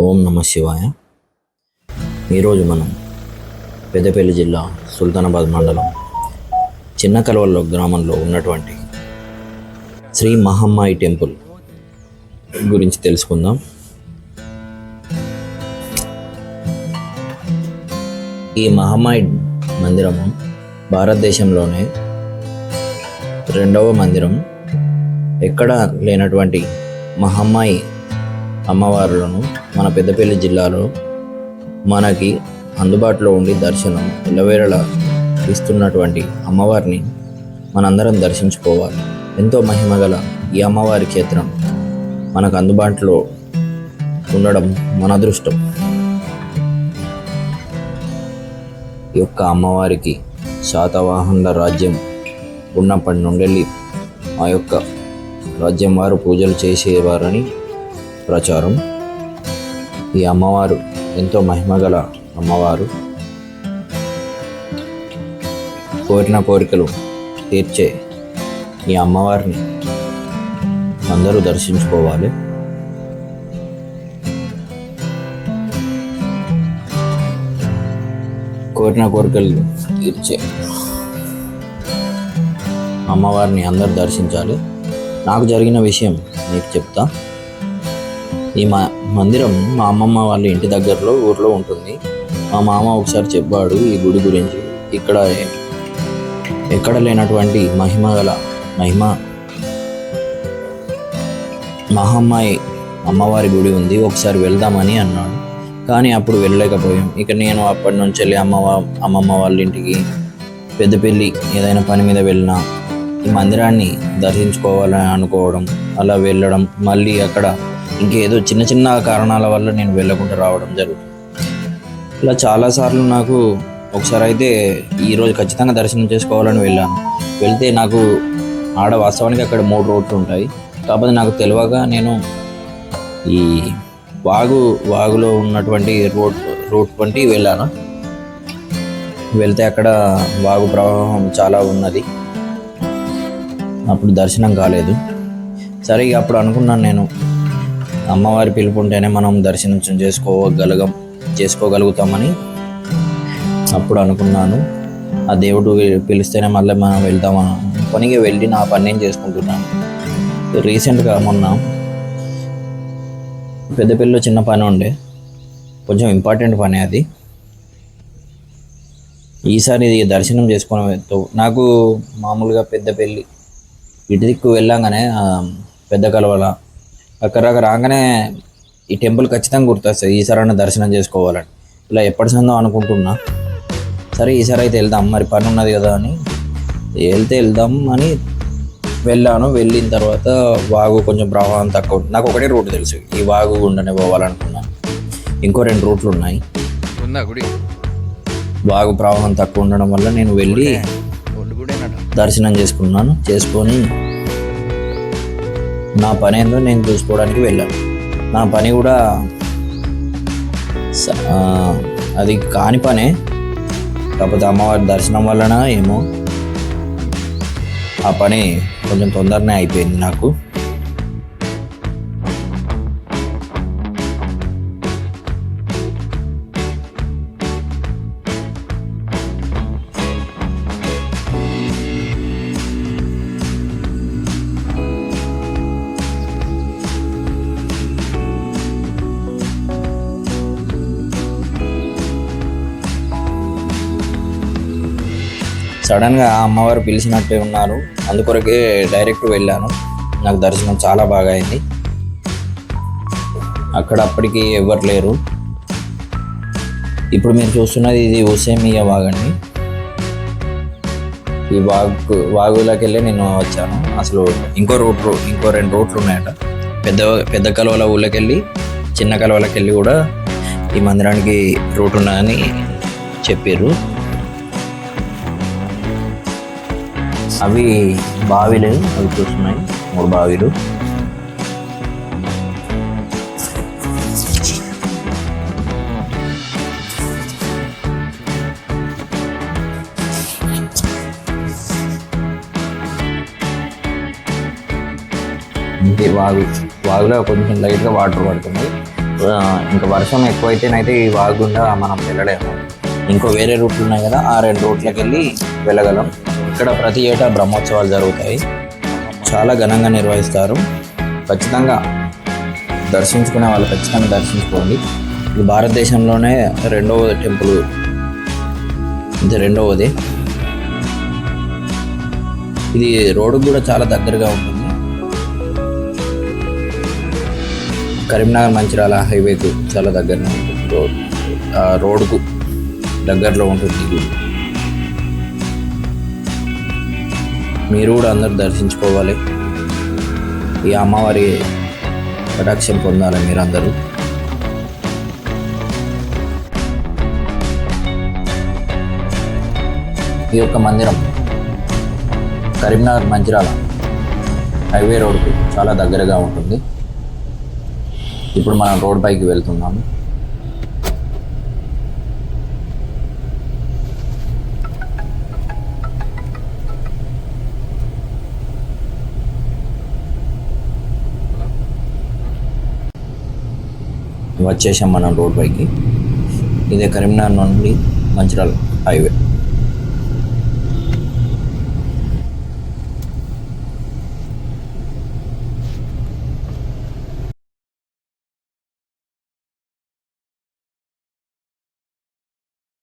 ఓం నమ శివాయ. ఈరోజు మనం పెద్దపల్లి జిల్లా సుల్తానాబాద్ మండలం చిన్న కలవల్లో గ్రామంలో ఉన్నటువంటి శ్రీ మహమ్మాయి టెంపుల్ గురించి తెలుసుకుందాం. ఈ మహమ్మాయి మందిరము భారతదేశంలోనే రెండవ మందిరం. ఎక్కడ లేనటువంటి మహమ్మాయి అమ్మవారులను మన పెద్దపల్లి జిల్లాలో మనకి అందుబాటులో ఉండి దర్శనం ఇళ్ళవేళలా ఇస్తున్నటువంటి అమ్మవారిని మనందరం దర్శించుకోవాలి. ఎంతో మహిమగల ఈ అమ్మవారి క్షేత్రం మనకు అందుబాటులో ఉండడం మన అదృష్టం. ఈ యొక్క అమ్మవారికి శాతవాహనుల రాజ్యం ఉన్నప్పటి నుండి ఆ యొక్క రాజ్యం వారు పూజలు చేసేవారని ప్రచారం. ఈ అమ్మవారు ఎంతో మహిమగల అమ్మవారు. కోరిన కోరికలు తీర్చే ఈ అమ్మవారిని అందరూ దర్శించుకోవాలి. కోరిన కోరికలు తీర్చే అమ్మవారిని అందరూ దర్శించాలి. నాకు జరిగిన విషయం మీకు చెప్తా. ఈ మందిరం మా అమ్మమ్మ వాళ్ళ ఇంటి దగ్గరలో ఊర్లో ఉంటుంది. మా మామ ఒకసారి చెప్పాడు ఈ గుడి గురించి. ఇక్కడ ఎక్కడ లేనటువంటి మహమ్మాయి అమ్మవారి గుడి ఉంది, ఒకసారి వెళ్దామని అన్నాడు. కానీ అప్పుడు వెళ్ళలేకపోయాం. ఇక నేను అప్పటి నుంచి వెళ్ళి అమ్మమ్మ వాళ్ళ ఇంటికి పెద్దపల్లి ఏదైనా పని మీద వెళ్ళినా ఈ మందిరాన్ని దర్శించుకోవాలని అనుకోవడం, అలా వెళ్ళడం, మళ్ళీ అక్కడ ఇంకేదో చిన్న చిన్న కారణాల వల్ల నేను వెళ్ళకుండా రావడం జరుగుతుంది. ఇలా చాలాసార్లు నాకు ఒకసారి అయితే ఈరోజు ఖచ్చితంగా దర్శనం చేసుకోవాలని వెళ్ళాను. వెళ్తే నాకు వాస్తవానికి అక్కడ 3 రోడ్లు ఉంటాయి. కాకపోతే నాకు తెలియక నేను ఈ వాగులో ఉన్నటువంటి రోడ్ వంటి వెళ్ళాను. వెళ్తే అక్కడ వాగు ప్రవాహం చాలా ఉన్నది. అప్పుడు దర్శనం కాలేదు. సరే అప్పుడు అనుకున్నాను నేను, అమ్మవారి పిలుపు ఉంటేనే మనం దర్శనం చేసుకోగలుగుతామని అప్పుడు అనుకున్నాను. ఆ దేవుడు పిలిస్తేనే మళ్ళీ మనం వెళ్తామని పనికి వెళ్ళి నా పని నేను చేసుకుంటున్నాను. రీసెంట్గా మొన్న పెద్దపల్లిలో చిన్న పని ఉండే, కొంచెం ఇంపార్టెంట్ పని అది. ఈసారి దర్శనం చేసుకుని నాకు మామూలుగా పెద్దపల్లి ఇటు దిక్కు వెళ్ళాగానే పెద్ద కలవల అక్కడ రాగానే ఈ టెంపుల్ ఖచ్చితంగా గుర్తొస్తుంది. ఈసారి దర్శనం చేసుకోవాలని ఇలా ఎప్పటి సందో అనుకుంటున్నా. సరే ఈసారి అయితే వెళ్దాం, మరి పని ఉన్నది కదా అని వెళ్దాం అని వెళ్ళాను. వెళ్ళిన తర్వాత వాగు కొంచెం ప్రవాహం తక్కువ. నాకు ఒకటే రూట్ తెలుసు, ఈ వాగు గుండనే పోవాలనుకున్నాను. ఇంకో 2 రూట్లు ఉన్నాయి. వాగు ప్రవాహం తక్కువ ఉండడం వల్ల నేను వెళ్ళి దర్శనం చేసుకొని నా పని ఏందో నేను చూసుకోవడానికి వెళ్ళాను. నా పని కూడా అది కాని పనే, కాకపోతే అమ్మవారి దర్శనం వలన ఏమో ఆ పని కొంచెం తొందరనే అయిపోయింది నాకు. సడన్గా అమ్మవారు పిలిచినట్టే ఉన్నారు, అందుకొరకే డైరెక్ట్ వెళ్ళాను. నాకు దర్శనం చాలా బాగా అయింది. అక్కడ అప్పటికి ఎవరు లేరు. ఇప్పుడు మీరు చూస్తున్నది ఇది హుసేమియా వాగండి. ఈ వాగులోకి వెళ్ళి నేను వచ్చాను. అసలు ఇంకో 2 రూట్లు ఉన్నాయట. పెద్ద కలవల ఊళ్ళకి వెళ్ళి చిన్న కలవలకి వెళ్ళి కూడా ఈ మందిరానికి రూట్ ఉన్నదని చెప్పారు. అవి బావిలు, అవి చూస్తున్నాయి 3 బావిలు. వాగులో కొంచెం లైట్గా వాటర్ పడుతుంది. ఇంకా వర్షం ఎక్కువైతేనైతే ఈ వాగుండా మనం వెళ్ళలేము. ఇంకో వేరే రూట్లు ఉన్నాయి కదా, ఆ 2 రూట్లకు వెళ్ళి వెళ్ళగలం. ఇక్కడ ప్రతి ఏటా బ్రహ్మోత్సవాలు జరుగుతాయి, చాలా ఘనంగా నిర్వహిస్తారు. ఖచ్చితంగా దర్శించుకునే వాళ్ళు ఖచ్చితంగా దర్శించుకోండి. ఇది భారతదేశంలోనే రెండవ టెంపుల్, ఇది రెండవది. ఇది రోడ్డుకు కూడా చాలా దగ్గరగా ఉంటుంది. కరీంనగర్ మంచిర్యాల హైవేకు చాలా దగ్గరలో ఉంటుంది. రోడ్డుకు దగ్గరలో ఉంటుంది ఇది. మీరు కూడా అందరూ దర్శించుకోవాలి, ఈ అమ్మవారి కటాక్షం పొందాలి మీరందరూ. ఈ యొక్క మందిరం కరీంనగర్ మంచిర్యాల హైవే రోడ్కు చాలా దగ్గరగా ఉంటుంది. ఇప్పుడు మనం రోడ్ పైకి వెళ్తున్నాము. వచ్చేసాం మనం రోడ్ పైకి. ఇదే కరీంనగర్ నుండి మంచిర్యాల హైవే.